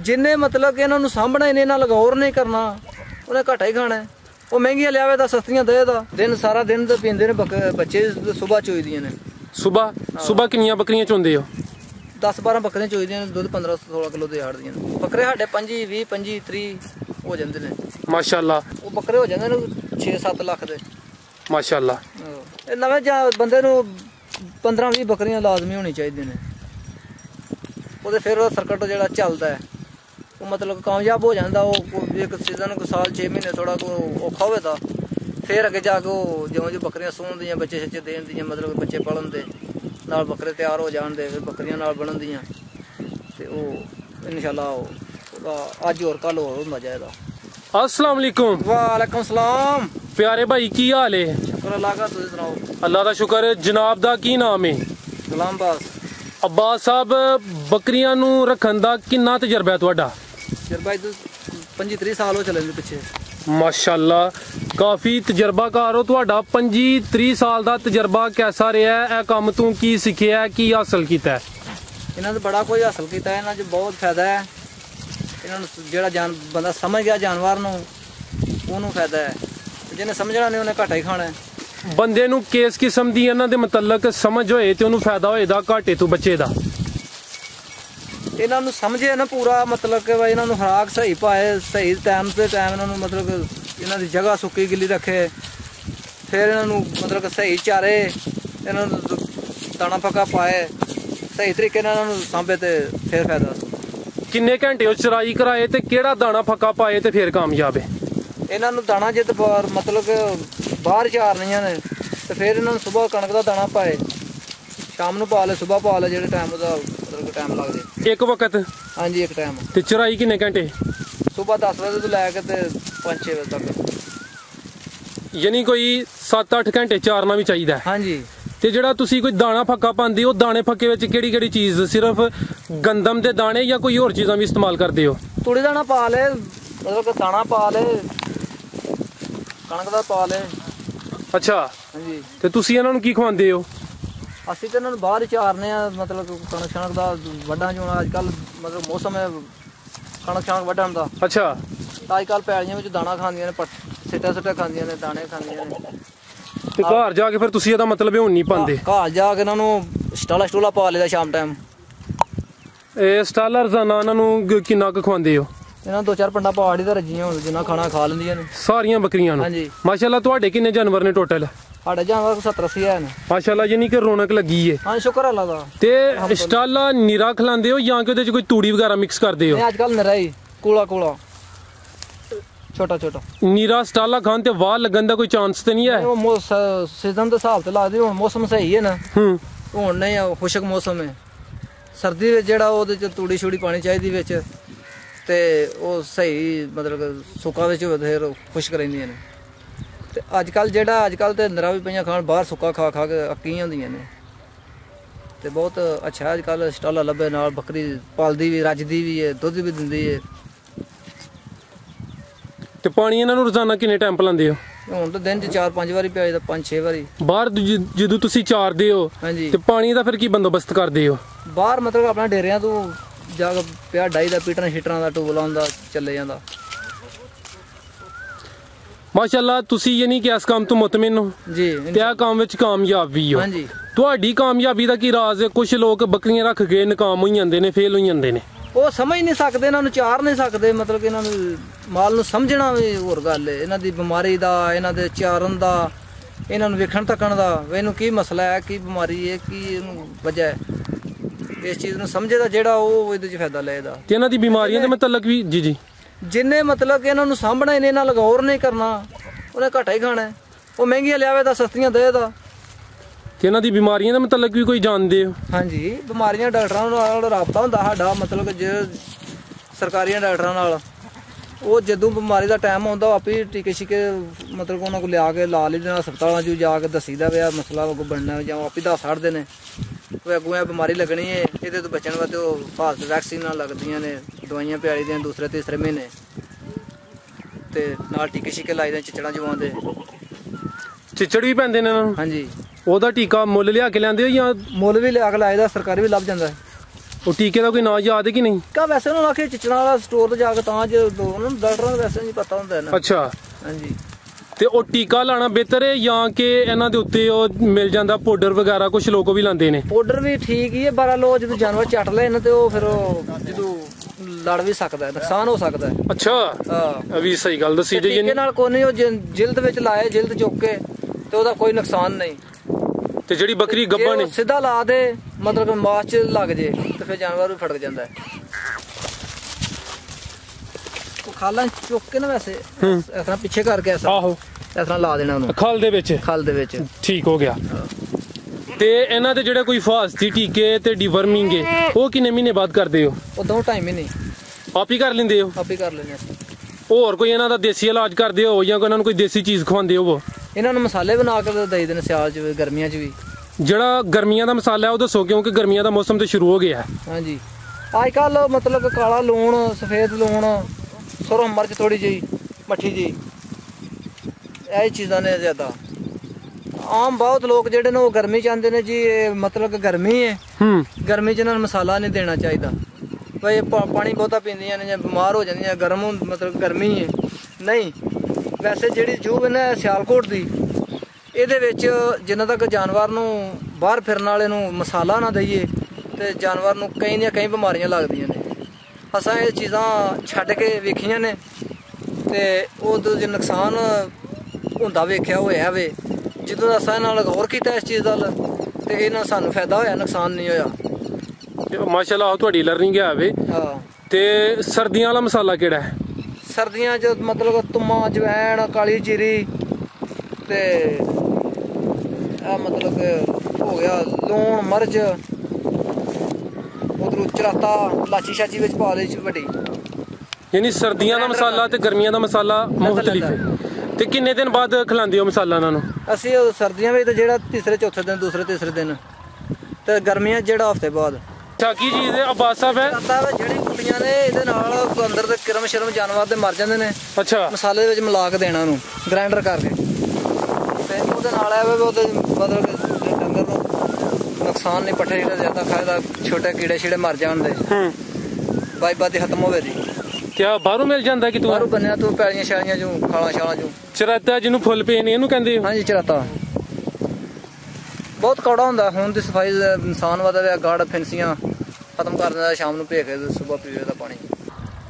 जिन्ने मतलब कि इन्हों सामना ही नहीं, इन्ना गौर नहीं करना, उन्हें घाटा ही खाना है। वो महंगियां लियावे दा सस्तियां दे दा, दिन सारा दिन तो पींदे ने बच्चे सुबह चोईदियां ने। सुबह किन्नियां बकरियां चोंदे हो? 10-12 बकरियां चोईदियां ने, दुध 15-16 किलो दे हाड़दियां ने। बकरे साढ़े 25, 20, 25, 30 हो जाते हैं माशाअल्लाह। वो बकरे हो जाते हैं 6-7 लाख दे माशाअल्लाह। नवे बंदे नूं 15-20 बकरियां लाजमी होनी चाहिए ने। वो फिर सर्कट जो चलता है वो मतलब कामयाब हो जाता। वो एक सीजन को साल 6 महीने थोड़ा औखा हो तो फिर अगे जाके वो जो बकरियां सून दियां, बच्चे शच्चे देन दियां, मतलब बच्चे पलन दे नाल बकरे तैयार हो जान दे, फिर बकरियां नाल बनन दियां ते वो इंशाल्लाह अज और कल और होंदा जाएगा। अस्सलाम वालेकुम। वालेकुम सलाम। प्यारे भाई की हाल है? शुक्र अल्लाह का, तुसीं सनाओ? अल्लाह दा शुक्र है। जनाब दा की नाम है? गुलाम अब्बास। अब्बास साहब, बकरियां नूं रखन दा किन्ना तजर्बा है तुहाडा? तजर्बा 25-30 साल हो चले पिछे। माशाअल्लाह, काफ़ी तजर्बाकार हो तुहाडा। 25-30 साल दा तजर्बा कैसा रहा है? काम तू की सीखिया, की हासिल किया है? इन्हों तो बड़ा कुछ हासिल किया है, इन्होंने बहुत फायदा है। इन्होंने जो बंदा समझ गया जानवर नूं फायदा है, जिन्हें समझना नहीं उन्हें घाटा ही खाना है। बंदे नूं किस किस्म दी इन्हां दे मतलब समझ होए ते उन्हें फायदा होएगा घाटे तो बच्चे दा? इन्हों समझे ना पूरा, मतलब कि भाई इन्हों खुराक सही पाए, सही टाइम से टाइम इन्हों मतलब इन्हों की जगह सुक्की गिली रखे, फिर इन्हों मतलब कि सही चारे, इन्हों दाना पक्का पाए, सही तरीके इन्हों सांभे तो फिर फायदा। किन्ने घंटे चराई कराए ते केड़ा दाना पक्का पाए ते फिर कामयाब है? इन्हों दाना जो मतलब कि बाहर चारनियां ने तो फिर इन्हों सुबह कणक का दाना पाए, शाम को पा ले, सुबह पा ले, जो टाइम मतलब टाइम लग जाए। एक वक्त? हाँ जी, एक टाइम। ते चराई किन्ने घंटे? सुबह 10 बजे तो लैके 5-6 बजे तक। यानी कोई 7-8 घंटे चारना भी चाहिए? हाँ जी। ते जेड़ा तुसी कोई दाना फक्का पांदे हो, दाने फक्के विच केड़ी केड़ी चीज, सिर्फ गंदम दे दाने या कोई होर चीज़ां भी इस्तेमाल करदे हो? तूड़ी दाना पा ले, मतलब कि दाना पा ले, कणक दा पा ले। अच्छा। हाँ जी। ते तुसी इन्हां नूं की खवांदे हो? असीं तो इन्होंने बाहर चारने, मतलब कणक शणक का वड्डा जो अजकल मतलब मौसम है कणक शणक वड्डण का। अच्छा। अजकल पैलियां में दाना खांदियां ने, सिट्टा खांदियां ने, दाने खांदियां ने। ते घर जाके फिर तुसी इहदा मतलब हुण नहीं पांदे? घर जाके इन्हों स्टाला पा लेदा शाम टाइम। ए स्टाला रोजाना इन्हां नूं किन्ना क खवांदे हो? इन्होंने 2-4 पंडा पहाड़ी तो रजियां होण, जिन्ना खाना खा लैंदियां ने सारियां बकरियां नूं। हाँ जी। माशाअल्लाह, तुहाडे किन्ने जानवर ने टोटल? साढ़े जानवर 70-80 है माशाअल्लाह, यानी कि रौनक लगी है। हाँ, शुक्र अल्लाह दा। ते स्टाला नीरा खिलांदे हो या कि ओहदे च कोई तूड़ी वगैरह मिक्स करदे हो? अजकल निरा ही कूला छोटा नीरा स्टाला खान ते वाह लगन दा कोई चांस ते नहीं है? वो सीजन के हिसाब से लगदी, हुण मौसम सही है ना, हुण नहीं खुशक मौसम है। सर्दी विच जेहड़ा ओहदे च तूड़ी छूड़ी पानी चाहिदी विच ते ओह सही, मतलब सुक्का विच होवे फिर खुशक रहिंदियां ने। ते अजकल ते निरा भी पईयां खान, बाहर सुक्का खा के अक्की होंदियां ने। ते बहुत अच्छा है अजकल स्टाला लब्भे, नाल बकरी पालदी भी, रजदी भी है, दुध भी दिंदी है। ते पानी इन्हां नूं रोजाना किन्ने टाइम पिलांदे हो? हुण तो दिन च 4-5 बारी पिया, 5-6 बारी। बाहर जदों तुसी चारदे हो ते पानी दा फिर की बंदोबस्त करदे हो? बाहर मतलब अपने डेरियां तो जाके पिया डाई दा, पीटन शीटरां दा टूबला हुंदा, चले जांदा। माशाअल्लाह, तुसी यानी कि इस काम तो मुतमिन हो जी? ते आ काम विच कामयाब भी हो? हाँ जी। तुहाडी कामयाबी दा की राज है? कुछ लोग बकरियां रख के नाकाम हो जांदे ने, फेल हो जांदे ने। वो समझ नहीं सकते, इन्हों चार नहीं सकते, मतलब कि इन्हों माल नूं समझना भी होर गल है। इन्हां दी बीमारी दा, इन्हां दे चारन दा, इन्हां नूं वेखण तकण दा, इन्हूं की मसला है, की बीमारी है, की वजह है, इस चीज़ नूं समझे दा जेड़ा ओह इहदे च फायदा लेदा। ते इन्हां दी बीमारियां दे मतलब भी जी जिन्ने मतलब कि इन्हों सामभना ही नहीं, इन्हां गौर नहीं करना, उन्हें घाटा ही खाना है। वो महंगियां लियावे दा, सस्तियां दे दा। ते इन्हां दी बीमारियां दा मतलब भी कोई जानदे हो? हाँ जी, बीमारियां डॉक्टरां नाल राबता हुंदा साडा, मतलब कि जे सरकारी डॉक्टरां नाल वो जदों बीमारी का टाइम आउंदा आपे टीके शीके मतलब उन्होंने को लिया के ला लेते हस्पतालों च जाके दसीदा भी मसला अगों बनना, जां आप ही दस छड्डदे ने अगों यह बीमारी लगनी है, ये तो बचने वास्ते फास्ट वैक्सीन लगदियां ने, दवाइयां पियाई दियां दूसरे तीसरे महीने, ते नाल टीके शीके लाई दे, चिचड़ां चवांदे। चिचड़ भी पैंदे ने? हाँ जी। ओहदा टीका मुੱਲ लिया के लिआंदे हो या? मुੱਲ भी लिया के लाए दा, सरकारी भी लभ जांदा है। ਉਹ ਟੀਕੇ ਦਾ ਕੋਈ ਨਾਂ ਯਾਦ ਹੈ ਕਿ ਨਹੀਂ? ਕਾ ਵੈਸੇ ਉਹਨਾਂ ਆਖੇ ਚਿਚਣਾ ਵਾਲਾ ਸਟੋਰ ਤੇ ਜਾ ਕੇ ਤਾਂ ਜੇ ਉਹਨਾਂ ਨੂੰ ਡਾਕਟਰਾਂ ਨੂੰ ਵੈਸੇ ਨਹੀਂ ਪਤਾ ਹੁੰਦਾ ਨਾ। ਅੱਛਾ, ਹਾਂਜੀ। ਤੇ ਉਹ ਟੀਕਾ ਲਾਣਾ ਬਿਹਤਰ ਹੈ ਜਾਂ ਕਿ ਇਹਨਾਂ ਦੇ ਉੱਤੇ ਉਹ ਮਿਲ ਜਾਂਦਾ ਪਾਊਡਰ ਵਗੈਰਾ, ਕੁਝ ਲੋਕ ਵੀ ਲਾਉਂਦੇ ਨੇ? ਪਾਊਡਰ ਵੀ ਠੀਕ ਹੀ ਹੈ, ਪਰ ਲੋ ਜਦੋਂ ਜਾਨਵਰ ਚੱਟ ਲੈਣ ਤੇ ਉਹ ਫਿਰ ਜਦੋਂ ਲੜ ਵੀ ਸਕਦਾ, ਨੁਕਸਾਨ ਹੋ ਸਕਦਾ। ਅੱਛਾ, ਹਾਂ, ਇਹ ਵੀ ਸਹੀ ਗੱਲ ਦੱਸੀ ਜੀ। ਟੀਕੇ ਨਾਲ ਕੋਈ ਨਹੀਂ, ਉਹ ਜਿਲਦ ਵਿੱਚ ਲਾਏ, ਜਿਲਦ ਚੁੱਕ ਕੇ ਤੇ ਉਹਦਾ ਕੋਈ ਨੁਕਸਾਨ ਨਹੀਂ। ਤੇ ਜਿਹੜੀ ਬੱਕਰੀ ਗੱਭਣ ਨੇ ਸਿੱਧਾ ਲਾ ਦੇ, ਮਤਲਬ ਮਾਸ ਚ ਲੱਗ ਜੇ ਤੇ ਫਿਰ ਜਾਨਵਰ ਵੀ ਫੜਕ ਜਾਂਦਾ ਹੈ। ਖਾਲਾਂ ਚੁੱਕ ਕੇ ਨਾ ਵੈਸੇ ਇਸ ਤਰ੍ਹਾਂ ਪਿੱਛੇ ਕਰਕੇ ਆਹੋ ਇਸ ਤਰ੍ਹਾਂ ਲਾ ਦੇਣਾ ਉਹਨੂੰ ਖਲ ਦੇ ਵਿੱਚ। ਖਲ ਦੇ ਵਿੱਚ ਠੀਕ ਹੋ ਗਿਆ। ਤੇ ਇਹਨਾਂ ਦੇ ਜਿਹੜੇ ਕੋਈ ਫਾਸਤੀ ਟੀਕੇ ਤੇ ਡੀਵਰਮਿੰਗ ਉਹ ਕਿੰਨੇ ਮਹੀਨੇ ਬਾਅਦ ਕਰਦੇ ਹੋ? ਉਹ 2.5 ਮਹੀਨੇ ਆਪ ਹੀ ਕਰ ਲੈਂਦੇ ਹੋ? ਆਪ ਹੀ ਕਰ ਲੈਂਦੇ ਅਸੀਂ। ਹੋਰ ਕੋਈ ਇਹਨਾਂ ਦਾ ਦੇਸੀ ਇਲਾਜ ਕਰਦੇ ਹੋ ਜਾਂ ਇਹਨਾਂ ਨੂੰ ਕੋਈ ਦੇਸੀ ਚੀਜ਼ ਖਵਾਉਂਦੇ ਹੋ? ਇਹਨਾਂ ਨੂੰ ਮਸਾਲੇ ਬਣਾ ਕੇ ਦੇਈ ਦੇ ਨੇ, ਸਿਆਲ ਚ ਵੀ ਗਰਮੀਆਂ ਚ ਵੀ। ਜਿਹੜਾ ਗਰਮੀਆਂ ਦਾ ਮਸਾਲਾ ਉਹ ਦੱਸੋ, ਕਿਉਂਕਿ ਗਰਮੀਆਂ ਦਾ ਮੌਸਮ ਤੇ ਸ਼ੁਰੂ ਹੋ ਗਿਆ। ਹਾਂਜੀ, ਅੱਜ ਕੱਲ ਮਤਲਬ ਕਾਲਾ ਲੂਣ, ਸਫੇਦ ਲੂਣ, ਸਰੋਂ ਮਿਰਚ ਥੋੜੀ ਜਿਹੀ, ਮੱਠੀ ਜੀ, ਇਹ ਚੀਜ਼ਾਂ ਨੇ ਜ਼ਿਆਦਾ। ਆਮ ਬਹੁਤ ਲੋਕ ਜਿਹੜੇ ਨੇ ਉਹ ਗਰਮੀ ਚ ਆਉਂਦੇ ਨੇ ਜੀ, ਮਤਲਬ ਗਰਮੀ ਹੈ, ਗਰਮੀ ਚ ਇਹਨਾਂ ਨੂੰ ਮਸਾਲਾ ਨਹੀਂ ਦੇਣਾ ਚਾਹੀਦਾ। ਭਾਈ ਪਾਣੀ ਬਹੁਤਾ ਪੀਂਦੀਆਂ ਨੇ ਜਾਂ ਬਿਮਾਰ ਹੋ ਜਾਂਦੀਆਂ, ਗਰਮ ਮਤਲਬ ਗਰਮੀ ਹੈ ਨਹੀਂ। ਵੈਸੇ ਜਿਹੜੀ ਜੂਬ ਹੈ ਨਾ ਸਿਆਲਕੋਟ ਦੀ, ਇਹਦੇ ਵਿੱਚ ਜਿੰਨਾ ਤੱਕ ਜਾਨਵਰ ਨੂੰ ਬਾਹਰ ਫਿਰਨ ਵਾਲੇ ਨੂੰ ਮਸਾਲਾ ਨਾ ਦਈਏ ਤੇ ਜਾਨਵਰ ਨੂੰ ਕਈ ਦੀਆਂ ਕਈ ਬਿਮਾਰੀਆਂ ਲੱਗਦੀਆਂ ਨੇ। ਅਸਾਂ ਇਹ ਚੀਜ਼ਾਂ ਛੱਡ ਕੇ ਵੇਖੀਆਂ ਨੇ ਤੇ ਉਹਦੇ ਜੇ ਨੁਕਸਾਨ ਹੁੰਦਾ ਵੇਖਿਆ ਹੋਇਆ ਵੇ। ਜਦੋਂ ਅਸਾਂ ਨਾਲ ਗੌਰ ਕੀਤਾ ਇਸ ਚੀਜ਼ ਦਾ ਤੇ ਇਹਨਾਂ ਸਾਨੂੰ ਫਾਇਦਾ ਹੋਇਆ, ਨੁਕਸਾਨ ਨਹੀਂ ਹੋਇਆ। ਮਾਸ਼ਾਅੱਲਾ ਤੁਹਾਡੀ ਲਰਨਿੰਗ ਹੈ ਵੇ। ਹਾਂ। ਤੇ ਸਰਦੀਆਂ ਵਾਲਾ ਮਸਾਲਾ ਕਿਹੜਾ ਹੈ? ਸਰਦੀਆਂ 'ਚ ਮਤਲਬ ਤੁੰਮਾ, ਜਵੈਣ, ਕਾਲੀ ਜੀਰੀ ਤੇ ਆ ਮਤਲਬ ਹੋ ਗਿਆ ਲੂਣ, ਮਿਰਚ, ਉਧਰੋਂ ਚਰਾਤਾ, ਲਾਚੀ ਸ਼ਾਚੀ ਵਿੱਚ ਪਾ ਦੇ ਵੱਡੀ। ਯਾਨੀ ਸਰਦੀਆਂ ਦਾ ਮਸਾਲਾ ਤੇ ਗਰਮੀਆਂ ਦਾ ਮਸਾਲਾ ਮੁਖਤਲਿਫ ਹੈ। ਤੇ ਕਿੰਨੇ ਦਿਨ ਬਾਅਦ ਖਿਲਾਉਂਦੇ ਹੋ ਮਸਾਲਾ ਇਹਨਾਂ ਨੂੰ? ਅਸੀਂ ਸਰਦੀਆਂ ਵਿੱਚ ਤਾਂ ਜਿਹੜਾ ਤੀਸਰੇ ਚੌਥੇ ਦਿਨ, ਦੂਸਰੇ ਤੀਸਰੇ ਦਿਨ, ਤੇ ਗਰਮੀਆਂ ਜਿਹੜਾ ਹਫ਼ਤੇ ਬਾਅਦ। ਕੀ ਚੀਜ਼ ਹੈ ਅਬਾਸ ਸਾਹਿਬ? ਹੈ ਜਿਹੜੀ ਕੁੱਟੀਆਂ ਨੇ ਇਹਦੇ ਨਾਲ ਅੰਦਰ ਦੇ ਕਿਰਮ ਸ਼ਰਮ ਜਾਨਵਰ ਦੇ ਮਰ ਜਾਂਦੇ ਨੇ। ਅੱਛਾ, ਮਸਾਲੇ ਦੇ ਵਿੱਚ ਮਿਲਾ ਕੇ ਦੇਣਾ ਉਹਨੂੰ ਗ੍ਰਾਈਂਡਰ ਕਰਕੇ, ਤੇ ਉਹਦੇ ਨਾਲ ਆਵੇ ਉਹਦੇ ਮਤਲਬ ਕਿ ਡੰਗਰ ਨੂੰ ਨੁਕਸਾਨ ਨਹੀਂ, ਪੱਠੇ ਜਿਹੜੇ ਜ਼ਿਆਦਾ ਖਾਇਦਾ, ਛੋਟੇ ਕੀੜੇ ਛੀੜੇ ਮਰ ਜਾਣ ਦੇ, ਬਾਈ ਖਤਮ ਹੋਵੇ ਜੀ। ਕਿਆ ਬਾਹਰੋਂ ਮਿਲ ਜਾਂਦਾ ਕਿ ਤੂੰ ਬਾਹਰੋਂ ਬੰਨਿਆ ਤੂੰ ਪੈਲੀਆਂ ਸ਼ਾਲੀਆਂ ਚੋਂ, ਖਾਲਾਂ ਸ਼ਾਲਾਂ ਚੋਂ? ਚਰਾਤਾ ਜਿਹਨੂੰ ਫੁੱਲ ਪੇ ਨੇ ਇਹਨੂੰ ਕਹਿੰਦੇ ਹੋ? ਹਾਂਜੀ, ਚਰਾਤਾ ਬਹੁਤ ਕੌੜਾ ਹੁੰਦਾ। ਹੁਣ ਦੀ ਸਫਾਈ ਇਨਸਾਨ ਵਧਦਾ, ਗਾੜ ਫਿੰਸੀਆਂ ਖਤਮ ਕਰ ਦਿੰਦਾ, ਸ਼ਾਮ ਨੂੰ ਭੇਜ ਕੇ ਸਵੇਰ ਪੀਵੇ ਦਾ ਪਾਣੀ।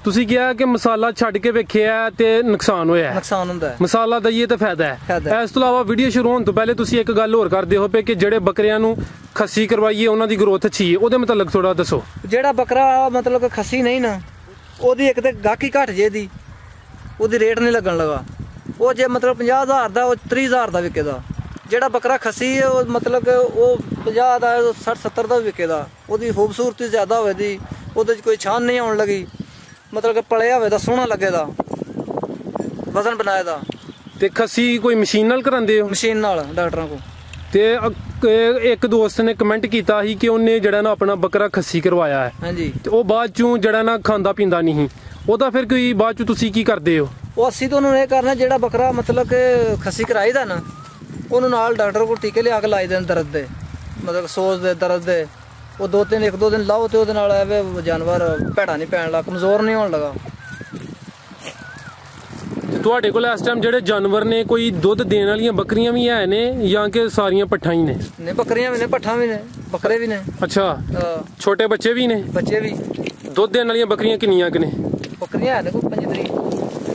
ਤੁਸੀਂ ਕਿਹਾ ਕਿ ਮਸਾਲਾ ਛੱਡ ਕੇ ਵੇਖਿਆ ਤੇ ਨੁਕਸਾਨ ਹੋਇਆ? ਨੁਕਸਾਨ ਹੁੰਦਾ ਹੈ। ਮਸਾਲਾ ਦਈਏ ਤਾਂ ਫਾਇਦਾ ਹੈ। ਇਸ ਤੋਂ ਇਲਾਵਾ ਵੀਡੀਓ ਸ਼ੁਰੂ ਹੋਣ ਤੋਂ ਪਹਿਲੇ ਤੁਸੀਂ ਇੱਕ ਗੱਲ ਹੋਰ ਕਰਦੇ ਹੋ ਕਿ ਜਿਹੜੇ ਬੱਕਰਿਆਂ ਨੂੰ ਖੱਸੀ ਕਰਵਾਈਏ ਉਹਨਾਂ ਦੀ ਗਰੋਥ ਅੱਛੀ ਹੈ, ਉਹਦੇ ਮੁਤਲਕ ਥੋੜਾ ਦੱਸੋ। ਜਿਹੜਾ ਬੱਕਰਾ ਮਤਲਬ ਖੱਸੀ ਨਹੀਂ ਨਾ, ਉਹਦੀ ਇੱਕ ਤੇ ਗਾਹਕੀ ਘਟ ਜੇ ਦੀ, ਉਹਦੀ ਰੇਟ ਨਹੀਂ ਲੱਗਣ ਲਗਾ। ਉਹ ਜੇ ਮਤਲਬ 50,000 ਦਾ, ਉਹ 30,000 ਦਾ ਵਿਕੇਦਾ। ਜਿਹੜਾ ਬੱਕਰਾ ਖੱਸੀ ਹੈ ਉਹ ਮਤਲਬ ਉਹ 50 ਦਾ, 60-70 ਦਾ ਵਿਕੇਦਾ। ਉਹਦੀ ਖੂਬਸੂਰਤੀ ਜ਼ਿਆਦਾ ਹੋਵੇ ਦੀ, ਉਹਦੇ 'ਚ ਕੋਈ ਛਾਨ ਨਹੀਂ ਆਉਣ ਲੱਗੀ, ਮਤਲਬ ਕਿ ਪਲਿਆ ਹੋਵੇ ਤਾਂ ਸੋਹਣਾ ਲੱਗੇਦਾ, ਵਜ਼ਨ ਬਣਾਏ ਦਾ। ਤੇ ਖੱਸੀ ਕੋਈ ਮਸ਼ੀਨ ਨਾਲ ਕਰਾਉਂਦੇ ਹੋ? ਮਸ਼ੀਨ ਨਾਲ, ਡਾਕਟਰਾਂ ਕੋਲ। ਤੇ ਇੱਕ ਦੋਸਤ ਨੇ ਕਮੈਂਟ ਕੀਤਾ ਸੀ ਕਿ ਉਹਨੇ ਜਿਹੜਾ ਨਾ ਆਪਣਾ ਬੱਕਰਾ ਖੱਸੀ ਕਰਵਾਇਆ ਹੈ। ਹਾਂਜੀ। ਤੇ ਉਹ ਬਾਅਦ ਚੋਂ ਜਿਹੜਾ ਨਾ ਖਾਂਦਾ ਪੀਂਦਾ ਨਹੀਂ, ਉਹਦਾ ਫਿਰ ਕੋਈ ਬਾਅਦ ਚੋਂ ਤੁਸੀਂ ਕੀ ਕਰਦੇ ਹੋ? ਉਹ ਅਸੀਂ ਤਾਂ ਉਹਨੂੰ ਇਹ ਕਰਨਾ, ਜਿਹੜਾ ਬੱਕਰਾ ਮਤਲਬ ਕਿ ਖੱਸੀ ਕਰਾਈ ਦਾ ਨਾ, ਉਹਨੂੰ ਨਾਲ ਡਾਕਟਰ ਕੋਲ ਟੀਕੇ ਲਿਆ ਕੇ ਲਾਈ ਦੇਣ ਦਰਦ ਦੇ, ਮਤਲਬ ਸੋਜ ਦੇ, ਦਰਦ ਦੇ। ਉਹ 1-2 ਦਿਨ ਲਾਓ ਤੇ ਉਹਦੇ ਨਾਲ ਐਵੇਂ ਜਾਨਵਰ ਭੈੜਾ ਨਹੀਂ ਪੈਣ ਲੱਗਾ, ਕਮਜ਼ੋਰ ਨਹੀਂ ਹੋਣ ਲੱਗਾ। ਤੁਹਾਡੇ ਕੋਲ ਇਸ ਟਾਈਮ ਜਿਹੜੇ ਜਾਨਵਰ ਨੇ, ਕੋਈ ਦੁੱਧ ਦੇਣ ਵਾਲੀਆਂ ਬੱਕਰੀਆਂ ਵੀ ਹੈ ਨੇ ਜਾਂ ਕਿ ਸਾਰੀਆਂ ਪੱਠਾਂ ਹੀ ਨੇ? ਨਹੀਂ, ਬੱਕਰੀਆਂ ਵੀ ਨੇ, ਪੱਠਾਂ ਵੀ ਨੇ, ਬੱਕਰੇ ਵੀ ਨੇ। ਅੱਛਾ, ਛੋਟੇ ਬੱਚੇ ਵੀ ਨੇ? ਬੱਚੇ ਵੀ। ਦੁੱਧ ਦੇਣ ਵਾਲੀਆਂ ਬੱਕਰੀਆਂ ਕਿੰਨੀਆਂ ਕਿ ਨੇ? ਬੱਕਰੀਆਂ ਹੈ ਨੇ ਕੋਈ 25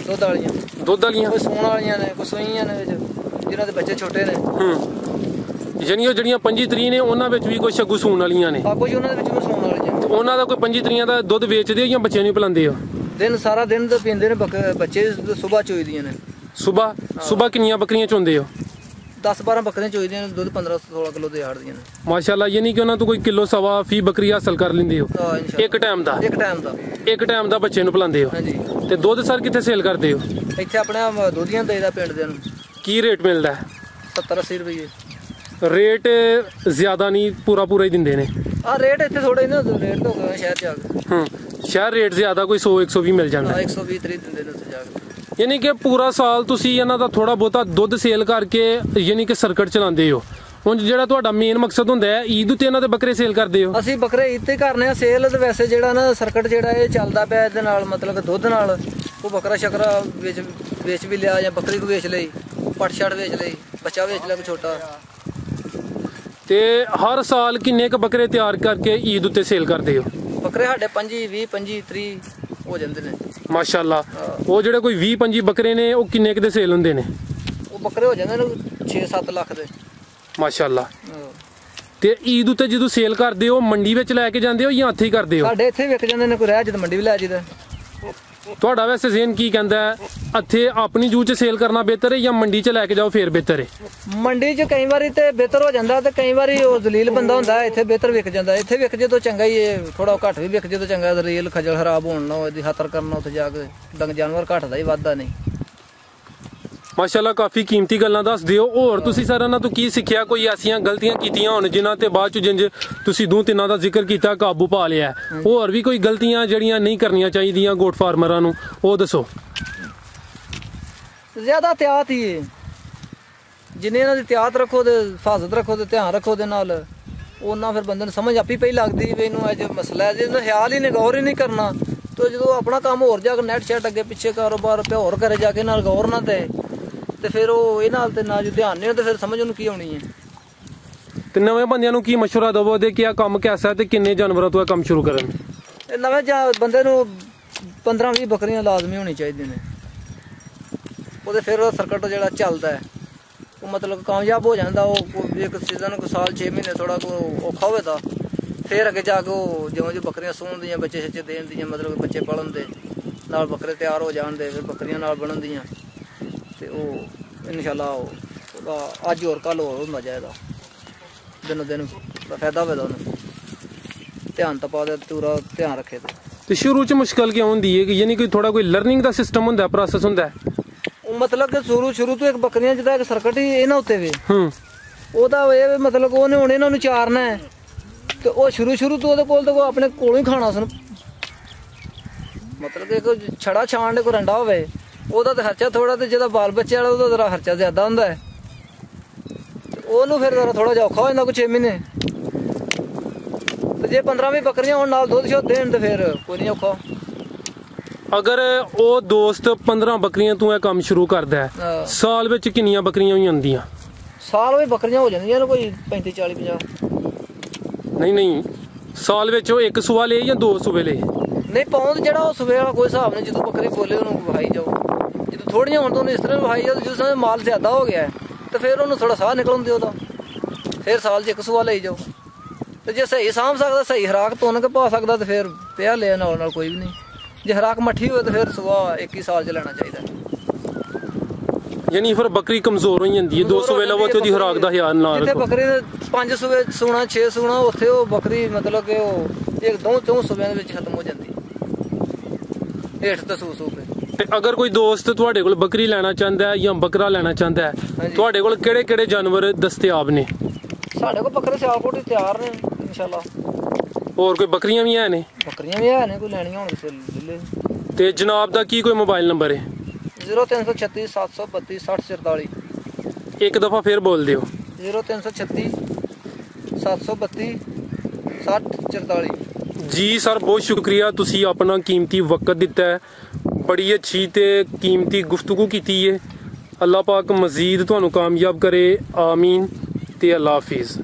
ਦੁੱਧ ਵਾਲੀਆਂ। ਦੁੱਧ ਵਾਲੀਆਂ? ਕੋਈ ਸੂਣ ਵਾਲੀਆਂ ਨੇ, ਕੋਈ ਸੂਈਆਂ ਨੇ ਵਿੱਚ, ਜਿਨ੍ਹਾਂ ਦੇ ਬੱਚੇ ਛੋਟੇ ਨੇ। ਯਾਨੀ ਉਹ ਜਿਹੜੀਆਂ 25 ਨੇ ਉਹਨਾਂ ਵਿੱਚ ਵੀ ਕੋਈ ਛੱਗੂ ਸੂਣ ਵਾਲੀਆਂ ਨੇ? ਹਾਂ, ਕੋਈ ਉਹਨਾਂ ਦੇ ਵਿੱਚ ਵੀ ਸੂਣ ਵਾਲੀਆਂ। ਤੇ ਉਹਨਾਂ ਦਾ ਕੋਈ 25 ਦਾ ਦੁੱਧ ਵੇਚਦੇ ਹੋ ਜਾਂ ਬੱਚਿਆਂ ਨੂੰ ਪਿਲਾਉਂਦੇ ਹੋ? ਦਿਨ ਸਾਰਾ ਦਿਨ ਤਾਂ ਪੀਂਦੇ ਨੇ ਬੱਚੇ, ਸੁਬਾਹ ਚੋਈਦੀਆਂ ਨੇ। ਸੁਬਾਹ ਕਿੰਨੀਆਂ ਬੱਕਰੀਆਂ ਚੋਂਦੇ ਹੋ? 10-12 ਬੱਕਰੀਆਂ ਚੋਈਦੀਆਂ ਨੇ, ਦੁੱਧ 15-16 ਕਿਲੋ ਦੇ ਹਾੜਦੀਆਂ ਨੇ। ਮਾਸ਼ਾਅੱਲਾ, ਯਾਨੀ ਕਿ ਉਹਨਾਂ ਤੋਂ ਕੋਈ ਕਿਲੋ ਸਵਾ ਫੀ ਬੱਕਰੀ ਹਾਸਲ ਕਰ ਲੈਂਦੇ ਹੋ? ਇੱਕ ਟਾਈਮ ਦਾ? ਇੱਕ ਟਾਈਮ ਦਾ ਬੱਚੇ ਨੂੰ ਪਿਲਾਉਂਦੇ ਹੋ? ਹਾਂਜੀ। ਤੇ ਦੁੱਧ ਸਰ ਕਿੱਥੇ ਸੇਲ ਕਰਦੇ ਹੋ? ਇੱਥੇ ਆਪਣੇ ਦੁਧੀਆਂ ਦੇਈਦਾ ਪਿੰਡ ਦੇ ਨੂੰ। ਕੀ ਰੇਟ ਮਿਲਦਾ? 70-80 ਰੁਪਏ। ਰੇਟ ਜ਼ਿਆਦਾ ਨਹੀਂ, ਪੂਰਾ ਹੀ ਦਿੰਦੇ ਨੇ? ਰੇਟ ਇੱਥੇ ਥੋੜੇ ਨੇ, ਰੇਟ ਤਾਂ ਹੋ ਸ਼ਹਿਰ ਚ ਆ ਕੇ। ਸ਼ਹਿਰ ਰੇਟ ਜ਼ਿਆਦਾ, ਕੋਈ 100-120 ਮਿਲ ਜਾਂਦਾ? 120-30 ਦਿੰਦੇ ਨੇ ਉੱਥੇ ਜਾ ਕੇ। ਯਾਨੀ ਕਿ ਪੂਰਾ ਸਾਲ ਤੁਸੀਂ ਇਹਨਾਂ ਦਾ ਥੋੜਾ ਬਹੁਤਾ ਦੁੱਧ ਸੇਲ ਕਰਕੇ ਯਾਨੀ ਕਿ ਸਰਕਟ ਚਲਾਉਂਦੇ ਹੋ, ਹੁਣ ਜਿਹੜਾ ਤੁਹਾਡਾ ਮੇਨ ਮਕਸਦ ਹੁੰਦਾ ਹੈ ਈਦ ਉੱਤੇ ਇਹਨਾਂ ਦੇ ਬੱਕਰੇ ਸੇਲ ਕਰਦੇ ਹੋ? ਅਸੀਂ ਬੱਕਰੇ ਈਦ ਤੇ ਕਰਨੇ ਆ ਸੇਲ। ਤੇ ਵੈਸੇ ਜਿਹੜਾ ਨਾ ਸਰਕਟ ਜਿਹੜਾ ਇਹ ਚੱਲਦਾ ਪਿਆ ਇਹਦੇ ਨਾਲ ਮਤਲਬ ਕਿ ਦੁੱਧ ਨਾਲ ਉਹ ਬੱਕਰਾ ਸ਼ਕਰਾ ਵੇਚ ਵੀ ਲਿਆ, ਜਾਂ ਬੱਕਰੀ ਕੋ ਵੇਚ ਲਈ, ਪੱਟ ਛੜ ਵੇਚ ਲਈ, ਬੱਚਾ ਵੇਚ ਲਿਆ ਕੋਈ ਛੋਟਾ। ਤੇ ਹਰ ਸਾਲ ਕਿੰਨੇ ਕ ਬੱਕਰੇ ਤਿਆਰ ਕਰਕੇ ਈਦ ਉੱਤੇ ਸੇਲ ਕਰਦੇ ਹੋ? ਬੱਕਰੇ ਸਾਡੇ 25, 20, 25, 30 ਹੋ ਜਾਂਦੇ ਨੇ ਮਾਸ਼ਾਅੱਲਾ। ਉਹ ਜਿਹੜੇ ਕੋਈ 20, 25 ਬੱਕਰੇ ਨੇ ਉਹ ਕਿੰਨੇ ਕ ਦੇ ਸੇਲ ਹੁੰਦੇ ਨੇ? ਉਹ ਬੱਕਰੇ ਹੋ ਜਾਂਦੇ ਨੇ 6-7 ਲੱਖ ਦੇ ਮਾਸ਼ਾਅੱਲਾ। ਤੇ ਈਦ ਉੱਤੇ ਜਦੋਂ ਸੇਲ ਕਰਦੇ ਹੋ ਮੰਡੀ ਵਿੱਚ ਲੈ ਕੇ ਜਾਂਦੇ ਹੋ ਜਾਂ ਇੱਥੇ ਹੀ ਕਰਦੇ ਹੋ? ਸਾਡੇ ਇੱਥੇ ਵਿਕ ਜਾਂਦੇ ਨੇ, ਕੋਈ ਰਹਿ ਜਦ ਮੰਡੀ ਵੀ ਲੈ ਜੀਦਾ। ਤੁਹਾਡਾ ਵੈਸੇ ਜ਼ੇਨ ਕੀ ਕਹਿੰਦਾ ਹੈ, ਇੱਥੇ ਆਪਣੀ ਜੂ 'ਚ ਸੇਲ ਕਰਨਾ ਬਿਹਤਰ ਹੈ ਜਾਂ ਮੰਡੀ 'ਚ ਲੈ ਕੇ ਜਾਓ ਫੇਰ ਬਿਹਤਰ ਹੈ? ਮੰਡੀ 'ਚ ਕਈ ਵਾਰੀ ਤੇ ਬਿਹਤਰ ਹੋ ਜਾਂਦਾ ਤੇ ਕਈ ਵਾਰੀ ਉਹ ਜ਼ਲੀਲ ਬੰਦਾ ਹੁੰਦਾ, ਇੱਥੇ ਬਿਹਤਰ ਵਿਕ ਜਾਂਦਾ। ਇੱਥੇ ਵਿਕ ਜੇ ਤਾਂ ਚੰਗਾ ਹੀ ਹੈ, ਥੋੜਾ ਘੱਟ ਵੀ ਵਿਕ ਜੇ ਤਾਂ ਚੰਗਾ। ਜ਼ਲੀਲ ਖਜਲ ਖਰਾਬ ਹੋਣ ਨਾ ਉਹਦੀ ਖਾਤਰ ਕਰਨਾ ਉੱਥੇ ਜਾ ਕੇ ਡੰਗ ਜਾਨਵਰ ਘਟਦਾ ਹੀ ਵੱਧਦਾ ਨਹੀਂ। ਮਾਸ਼ਾਅੱਲਾ ਕਾਫੀ ਕੀਮਤੀ ਗੱਲਾਂ ਦੱਸ ਦਿਓ। ਹੋਰ ਤੁਸੀਂ ਸਾਰਿਆਂ ਨਾਲ ਤੋਂ ਕੀ ਸਿੱਖਿਆ? ਕੋਈ ਐਸੀਆਂ ਗਲਤੀਆਂ ਕੀਤੀਆਂ ਹੋਣ ਜਿਨ੍ਹਾਂ ਤੇ ਬਾਅਦ ਚ ਜਿੰਜ ਤੁਸੀਂ 2-3 ਦਾ ਜ਼ਿਕਰ ਕੀਤਾ ਕਾਬੂ ਪਾ ਲਿਆ, ਹੋਰ ਵੀ ਕੋਈ ਗਲਤੀਆਂ ਜਿਹੜੀਆਂ ਨਹੀਂ ਕਰਨੀਆਂ ਚਾਹੀਦੀਆਂ ਗੋਟ ਫਾਰਮਰਾਂ ਨੂੰ, ਉਹ ਦੱਸੋ। ਜ਼ਿਆਦਾ ਇhtiyat ਹੀ ਹੈ, ਜਿੰਨੇ ਇਹਨਾਂ ਦੀ ਇhtiyat ਰੱਖੋ ਤੇ ਹਿਫਾਜ਼ਤ ਰੱਖੋ ਤੇ ਧਿਆਨ ਰੱਖੋ ਦੇ ਨਾਲ, ਉਹਨਾਂ ਫਿਰ ਬੰਦੇ ਨੂੰ ਸਮਝ ਆਪੀ ਪਈ ਲੱਗਦੀ ਵੀ ਇਹਨੂੰ ਇਹ ਮਸਲਾ ਹੈ। ਜੇ ਇਹਦਾ ਖਿਆਲ ਹੀ ਨਹੀਂ, ਗੌਰ ਹੀ ਨਹੀਂ ਕਰਨਾ, ਤੇ ਜਦੋਂ ਆਪਣਾ ਕੰਮ ਹੋਰ ਜਾ ਕੇ ਨੈਟ ਸ਼ੈਟ ਅੱਗੇ ਪਿੱਛੇ ਕਾਰੋਬਾਰ ਪਿਆ ਹੋਰ ਕਰੇ ਜਾ ਕੇ ਨਾਲ ਗੌਰ ਨਾ ਤੇ ਫਿਰ ਉਹ ਇਹ ਨਾਲ ਤੇ ਨਾ ਜੋ ਧਿਆਨ ਨਹੀਂ ਤੇ ਫਿਰ ਸਮਝ ਉਹਨੂੰ ਕੀ ਆਉਣੀ ਹੈ। ਤੇ ਨਵੇਂ ਬੰਦਿਆਂ ਨੂੰ ਕੀ ਮਸ਼ਵਰਾ ਦਵੋਗੇ ਕਿ ਇਹ ਕੰਮ ਕੈਸਾ ਹੈ ਤੇ ਕਿੰਨੇ ਜਾਨਵਰਾਂ ਤੋਂ ਇਹ ਕੰਮ ਸ਼ੁਰੂ ਕਰਨ? ਇਹ ਨਵੇਂ ਬੰਦੇ ਨੂੰ 15-20 ਬੱਕਰੀਆਂ ਲਾਜ਼ਮੀ ਹੋਣੀ ਚਾਹੀਦੀਆਂ ਨੇ। ਉਹਦੇ ਫਿਰ ਉਹ ਸਰਕਟ ਜਿਹੜਾ ਚੱਲਦਾ ਹੈ ਉਹ ਮਤਲਬ ਕਾਮਯਾਬ ਹੋ ਜਾਂਦਾ। ਉਹ ਇੱਕ ਸੀਜ਼ਨ ਕੋ ਸਾਲ 6 ਮਹੀਨੇ ਥੋੜਾ ਕੋ ਔਖਾ ਹੋਵੇ ਤਾਂ ਫਿਰ ਅੱਗੇ ਜਾ ਕੇ ਉਹ ਜਿਉਂ ਜਿਉਂ ਬੱਕਰੀਆਂ ਸੂਣ ਦੀਆਂ, ਬੱਚੇ ਛੱਚੇ ਦੇਣ ਦੀਆਂ, ਮਤਲਬ ਬੱਚੇ ਪਲਣ ਦੇ ਨਾਲ ਬੱਕਰੇ ਤਿਆਰ ਹੋ ਜਾਣ ਦੇ, ਫਿਰ ਬੱਕਰੀਆਂ ਨਾਲ ਬਣਨ ਦੀਆਂ, ਤੇ ਉਹ ਇਨਸ਼ਾਅੱਲਾ ਉਹਦਾ ਅੱਜ ਹੋਰ ਕੱਲ ਹੋਰ ਹੁੰਦਾ ਜਾਏਗਾ। ਦਿਨੋਂ ਦਿਨ ਫਾਇਦਾ ਹੋਵੇਗਾ ਉਹਨੂੰ, ਧਿਆਨ ਤਾਂ ਪਾ ਦੇ, ਪੂਰਾ ਧਿਆਨ ਰੱਖੇ ਤੇ ਸ਼ੁਰੂ ਚ ਮੁਸ਼ਕਲ ਕਿਉਂ ਹੁੰਦੀ ਹੈ? ਕਿ ਯਾਨੀ ਕਿ ਥੋੜਾ ਕੋਈ ਲਰਨਿੰਗ ਦਾ ਸਿਸਟਮ ਹੁੰਦਾ, ਪ੍ਰੋਸੈਸ ਹੁੰਦਾ? ਉਹ ਮਤਲਬ ਕਿ ਸ਼ੁਰੂ ਤੋਂ ਇੱਕ ਬੱਕਰੀਆਂ ਜਿੱਦਾਂ ਇੱਕ ਸਰਕਟ ਹੀ ਇਹਨਾਂ ਉੱਤੇ ਵੇ ਉਹਦਾ ਇਹ ਮਤਲਬ ਉਹਨੇ ਹੁਣ ਇਹਨਾਂ ਨੂੰ ਚਾਰਨਾ ਹੈ ਤੇ ਉਹ ਸ਼ੁਰੂ ਤੋਂ ਉਹਦੇ ਕੋਲ ਤਾਂ ਆਪਣੇ ਕੋਲੋਂ ਹੀ ਖਾਣਾ ਸੁਣ, ਮਤਲਬ ਕਿ ਕੋਈ ਛੜਾ ਛਾਣ ਦੇ ਕੋਈ ਰੰਡਾ ਹੋਵੇ ਉਹਦਾ ਤਾਂ ਖਰਚਾ ਥੋੜਾ, ਤੇ ਜਿਹਦਾ ਬਾਲ ਬੱਚੇ ਵਾਲਾ ਉਹਦਾ ਜ਼ਰਾ ਖਰਚਾ ਜ਼ਿਆਦਾ ਹੁੰਦਾ ਹੈ। ਉਹਨੂੰ ਫਿਰ ਜ਼ਰਾ ਥੋੜਾ ਜਿਹਾ ਔਖਾ ਹੋ ਜਾਂਦਾ ਕੋਈ 6 ਮਹੀਨੇ। ਤੇ ਜੇ 15-20 ਬੱਕਰੀਆਂ ਹੋਣ ਨਾਲ ਦੁੱਧ ਸ਼ੁੱਧ ਦੇਣ ਤੇ ਫਿਰ ਕੋਈ ਨਹੀਂ ਔਖਾ। ਅਗਰ ਉਹ ਦੋਸਤ 15 ਬੱਕਰੀਆਂ ਤੋਂ ਇਹ ਕੰਮ ਸ਼ੁਰੂ ਕਰਦਾ ਹੈ, ਸਾਲ ਵਿੱਚ ਕਿੰਨੀਆਂ ਬੱਕਰੀਆਂ ਹੋ ਜਾਂਦੀਆਂ? ਸਾਲ ਵਿੱਚ ਬੱਕਰੀਆਂ ਹੋ ਜਾਂਦੀਆਂ ਨੇ ਕੋਈ 35-40-50। ਨਹੀਂ, ਸਾਲ ਵਿੱਚ ਉਹ ਇੱਕ ਸੂਆ ਲੇ ਜਾਂ 2 ਸੂਏ ਲੇ? ਨਹੀਂ, ਪੌਂਦ ਜਿਹੜਾ ਉਹ ਸੂਏ ਵਾਲਾ ਕੋਈ ਹਿਸਾਬ ਨਹੀਂ। ਜਦੋਂ ਬੱਕਰੀ ਬੋਲੇ ਉਹਨੂੰ ਵਹਾਈ ਜਾਓ, ਜਦੋਂ ਥੋੜੀਆਂ ਹੋਣ ਤਾਂ ਉਹਨੂੰ ਇਸ ਤਰ੍ਹਾਂ ਵਹਾਈ ਜਾਓ। ਜਿਸ ਸਮੇਂ ਮਾਲ ਜ਼ਿਆਦਾ ਹੋ ਗਿਆ ਤੇ ਫਿਰ ਉਹਨੂੰ ਥੋੜਾ ਸਾਹ ਨਿਕਲਣ ਦਿਓ ਉਹਦਾ, ਫਿਰ ਸਾਲ 'ਚ ਇੱਕ ਸੂਆ ਲਈ ਜਾਓ। ਤੇ ਜੇ ਸਹੀ ਸਾਂਭ ਸਕਦਾ, ਸਹੀ ਖੁਰਾਕ ਤੁੰਨ ਕੇ ਪਾ ਸਕਦਾ ਤੇ ਫਿਰ ਪਿਆ ਲਿਆ ਨਾਲ ਕੋਈ ਵੀ ਨਹੀਂ। ਜੇ ਖੁਰਾਕ ਮੱਠੀ ਹੋਵੇ ਤਾਂ ਫਿਰ ਸੂਆ 21 ਸਾਲ 'ਚ ਲੈਣਾ ਚਾਹੀਦਾ। ਯਾਨੀ ਫਿਰ ਬੱਕਰੀ ਕਮਜ਼ੋਰ ਹੋ ਜਾਂਦੀ ਹੈ। 2 ਸੂਏ ਲਵੋ ਤੇ ਉਹਦੀ ਖੁਰਾਕ ਦਾ ਖਿਆਲ ਨਾ ਰੱਖੋ। ਜਿੱਥੇ ਬੱਕਰੀ ਦੇ 5 ਸੂਏ ਸੂਣਾ 6 ਸੂਣਾ, ਉੱਥੇ ਉਹ ਬੱਕਰੀ ਮਤਲਬ ਕਿ ਉਹ ਇੱਕ 2 ਸੂਬਿਆਂ ਦੇ ਵਿੱਚ ਖਤਮ ਹੋ ਜਾਂਦੀ ਹੇਠ ਤੇ ਸੂ ਕੇ। ਤੇ ਅਗਰ ਕੋਈ ਦੋਸਤ ਤੁਹਾਡੇ ਕੋਲ ਬੱਕਰੀ ਲੈਣਾ ਚਾਹੁੰਦਾ ਹੈ ਜਾਂ ਬੱਕਰਾ ਲੈਣਾ ਚਾਹੁੰਦਾ ਹੈ, ਤੁਹਾਡੇ ਕੋਲ ਕਿਹੜੇ ਜਾਨਵਰ ਦਸਤਿਆਬ ਨੇ? ਸਾਡੇ ਕੋਲ ਬੱਕਰੇ ਸਿਆਲਕੋਟ ਹੀ ਤਿਆਰ ਨੇ ਇਨਸ਼ਾਅੱਲਾ। ਹੋਰ ਕੋਈ ਬੱਕਰੀਆਂ ਵੀ ਹੈ ਨੇ? ਬੱਕਰੀਆਂ ਵੀ ਹੈ ਨੇ, ਕੋਈ ਲੈਣੀਆਂ ਹੋਣ ਕਿਸੇ ਲੈ। ਤੇ ਜਨਾਬ ਦਾ ਕੀ ਕੋਈ ਮੋਬਾਈਲ ਨੰਬਰ ਹੈ? 0336 732 6044। ਇੱਕ ਦਫਾ ਫਿਰ ਬੋਲ ਦਿਓ। 0336 732 6044। ਜੀ ਸਰ, ਬਹੁਤ ਸ਼ੁਕਰੀਆ, ਤੁਸੀਂ ਆਪਣਾ ਕੀਮਤੀ ਵਕਤ ਦਿੱਤਾ ਹੈ, ਬੜੀ ਅੱਛੀ ਤੇ ਕੀਮਤੀ ਗੁਫ਼ਤਗੂ ਕੀਤੀ ਹੈ। ਅੱਲਾਹ ਪਾਕ ਮਜ਼ੀਦ ਤੁਹਾਨੂੰ ਕਾਮਯਾਬ ਕਰੇ, ਆਮੀਨ ਤੇ ਅੱਲਾ ਹਾਫਿਜ਼।